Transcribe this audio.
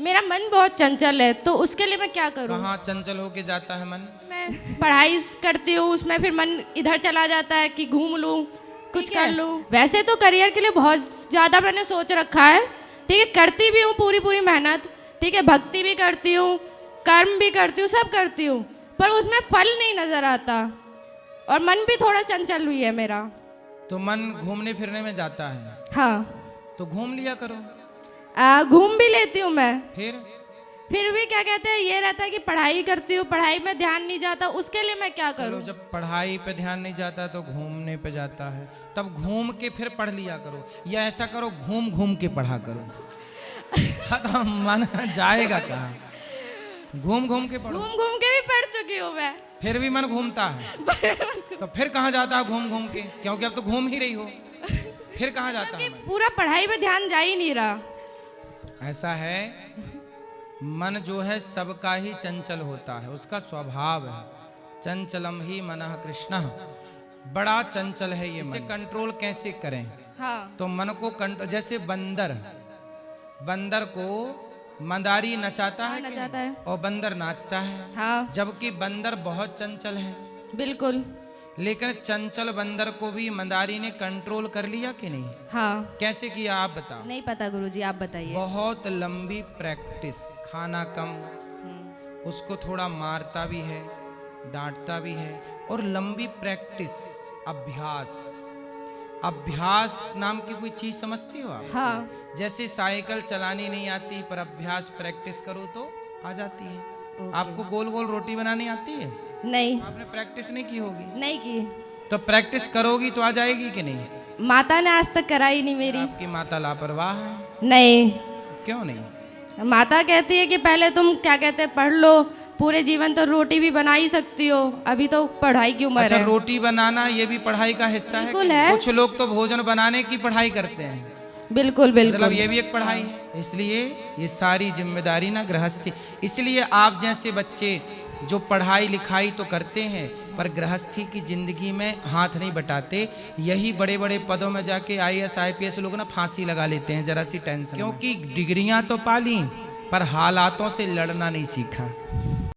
मेरा मन बहुत चंचल है, तो उसके लिए मैं क्या करूं? कहाँ चंचल होके जाता है मन? मैं पढ़ाई करती हूँ, उसमें फिर मन इधर चला जाता है कि घूम लूं, कुछ कर लूं। वैसे तो करियर के लिए बहुत ज़्यादा मैंने सोच रखा है, ठीक है, करती भी हूँ पूरी पूरी मेहनत, ठीक है, भक्ति भी करती हूँ, कर्म भी करती हूँ, सब करती हूँ, पर उसमें फल नहीं नज़र आता और मन भी थोड़ा चंचल हुई है मेरा। तो मन घूमने फिरने में जाता है, हाँ, तो घूम लिया करो। घूम भी लेती हूँ मैं, फिर भी क्या कहते हैं, ये रहता है कि पढ़ाई करती हूँ, पढ़ाई में ध्यान नहीं जाता, उसके लिए मैं क्या करूँ? जब पढ़ाई पे ध्यान नहीं जाता तो घूमने पे जाता है, तब घूम के फिर पढ़ लिया करो, या ऐसा करो घूम घूम के पढ़ा करो। तो मन जाएगा कहाँ? घूम घूम के पढ़ो। घूम घूम के भी पढ़ चुकी हूँ मैं, फिर भी मन घूमता है। तो फिर कहाँ जाता है घूम घूम के? क्योंकि अब तो घूम ही रही हो, फिर कहाँ जाता है मन? पूरा पढ़ाई में ध्यान जा ही नहीं रहा। ऐसा है, मन जो है सबका ही चंचल होता है, उसका स्वभाव है। चंचलम ही मनः कृष्ण, बड़ा चंचल है ये मन। इसे कंट्रोल कैसे करें? हाँ। तो मन को कंट्रोल, जैसे बंदर को मंदारी नचाता है, नचाता है और बंदर नाचता है। हाँ। जबकि बंदर बहुत चंचल है। बिल्कुल। लेकिन चंचल बंदर को भी मंदारी ने कंट्रोल कर लिया कि नहीं? हाँ। कैसे किया आप बताओ? नहीं पता गुरुजी, आप बताइए। बहुत लंबी प्रैक्टिस, खाना कम, उसको थोड़ा मारता भी है, डांटता भी है, और लंबी प्रैक्टिस, अभ्यास नाम की कोई चीज समझती हो आप? हाँ। जैसे साइकिल चलानी नहीं आती, पर अभ्यास प्रैक्टिस करो तो आ जाती है। आपको गोल गोल रोटी बनानी आती है? नहीं। आपने प्रैक्टिस नहीं की होगी। नहीं की। तो प्रैक्टिस करोगी तो आ जाएगी कि नहीं? माता ने आज तक कराई नहीं मेरी। आपकी माता लापरवाह है? नहीं। क्यों नहीं? माता कहती है कि पहले तुम क्या कहते हैं पढ़ लो, पूरे जीवन तो रोटी भी बना ही सकती हो, अभी तो पढ़ाई की उम्र है। रोटी बनाना ये भी पढ़ाई का हिस्सा है? बिल्कुल है। कुछ लोग तो भोजन बनाने की पढ़ाई करते हैं। बिल्कुल बिल्कुल, मतलब ये भी एक पढ़ाई है। इसलिए ये सारी जिम्मेदारी ना गृहस्थी। इसलिए आप जैसे बच्चे जो पढ़ाई लिखाई तो करते हैं, पर गृहस्थी की जिंदगी में हाथ नहीं बटाते, यही बड़े बड़े पदों में जाके IAS IPS लोग ना फांसी लगा लेते हैं जरा सी टेंशन। क्योंकि डिग्रियां तो पाली, पर हालातों से लड़ना नहीं सीखा।